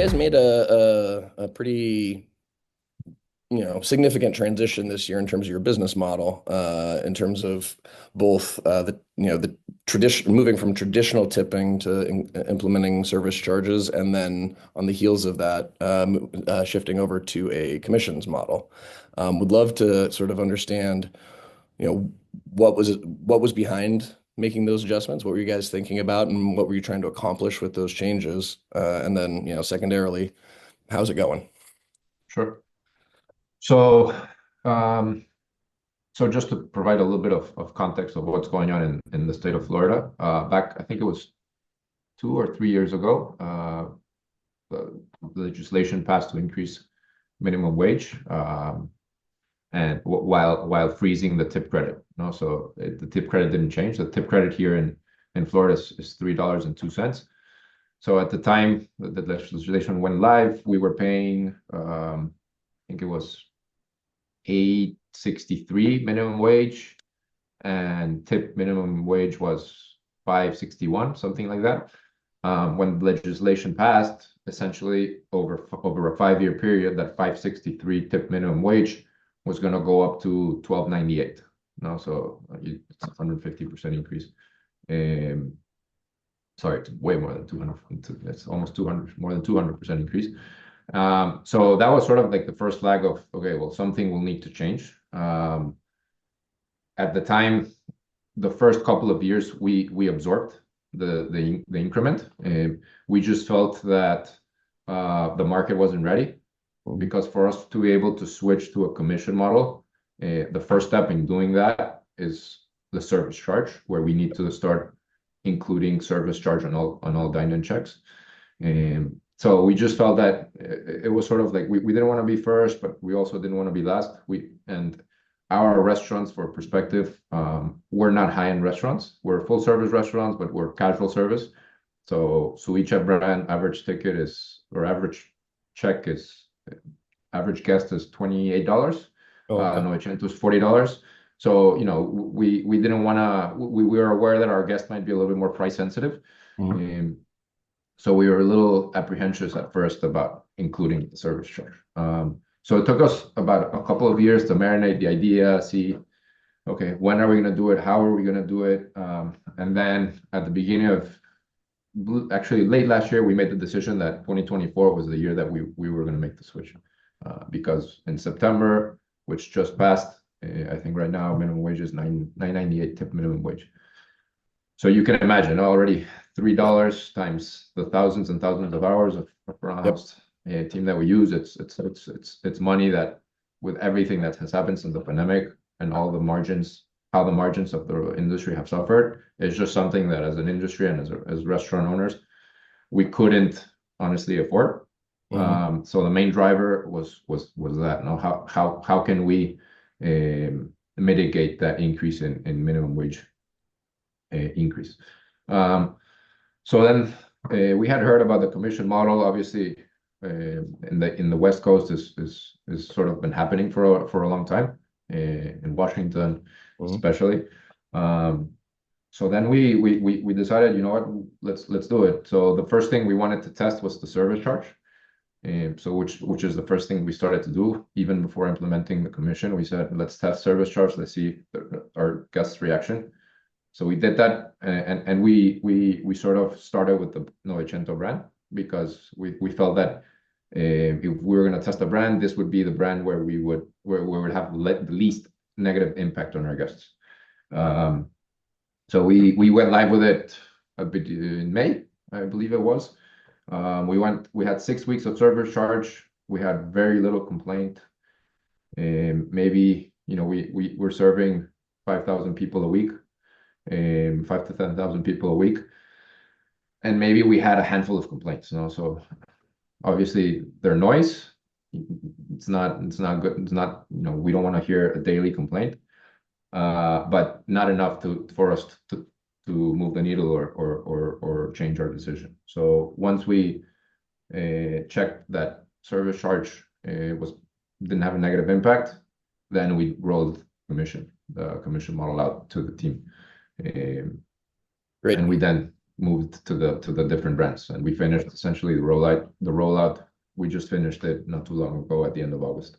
guys made a pretty, significant transition this year in terms of your business model, in terms of both the tradition moving from traditional tipping to implementing service charges, and then on the heels of that, shifting over to a commissions model. Would love to sort of understand, what was behind making those adjustments? What were you guys thinking about, and what were you trying to accomplish with those changes? And then, secondarily, how's it going? Sure. So, so just to provide a little bit of context of what's going on in the state of Florida, back, I think it was 2 or 3 years ago, the legislation passed to increase minimum wage, and while freezing the tip credit. So the tip credit didn't change. The tip credit here in Florida is $3.02. So at the time the legislation went live, we were paying, I think it was $8.63 minimum wage, and tip minimum wage was $5.61, something like that. When the legislation passed, essentially over a 5-year period, that $5.63 tip minimum wage was going to go up to $12.98. So it's a 150% increase. Sorry, it's way more than 200. It's almost 200, more than 200% increase. So that was sort of like the first flag of, okay, well, something will need to change. At the time, the first couple of years, we absorbed the increment. We just felt that the market wasn't ready, because for us to be able to switch to a commission model, the first step in doing that is the service charge, where we need to start including service charge on all dine-in checks. So we just felt that it was sort of like we didn't want to be first, but we also didn't want to be last. And our restaurants, for perspective, we're not high-end restaurants. We're full-service restaurants, but we're casual service. So SuViche brand average ticket is, or average check is, average guest is $28. Okay. Novecento is $40. So, we didn't want to, we were aware that our guests might be a little bit more price sensitive. Mhm. So we were a little apprehensive at first about including the service charge. So it took us about a couple of years to marinate the idea, see, okay, when are we going to do it? How are we going to do it? And then at the beginning of, actually late last year, we made the decision that 2024 was the year that we were going to make the switch. Because in September, which just passed, I think right now minimum wage is $9.98 tip minimum wage. So you can imagine already $3 times the thousands and thousands of hours of front Yep. house team that we use. It's money that, with everything that has happened since the pandemic and all the margins, how the margins of the industry have suffered, it's just something that as an industry and as restaurant owners, we couldn't honestly afford. Mhm. So the main driver was that. How can we mitigate that increase in minimum wage increase? So then we had heard about the commission model. Obviously, in the West Coast is sort of been happening for a long time, in Washington Mhm. especially. So then we decided, you know what, let's do it. So the first thing we wanted to test was the service charge. So which is the first thing we started to do even before implementing the commission. We said, let's test service charge. Let's see our guests' reaction. So we did that, and we sort of started with the Novecento brand, because we felt that if we were going to test a brand, this would be the brand where we would have the least negative impact on our guests. So we went live with it a bit in May, I believe it was. We had 6 weeks of service charge. We had very little complaint. Maybe, we're serving 5,000 people a week, 5 to 10,000 people a week. And maybe we had a handful of complaints, so obviously they're noise. It's not good. It's not, we don't want to hear a daily complaint, but not enough for us to move the needle or change our decision. So once we checked that service charge didn't have a negative impact, then we rolled the commission model out to the team. Great. And we then moved to the different brands, and we finished essentially the rollout. We just finished it not too long ago at the end of August.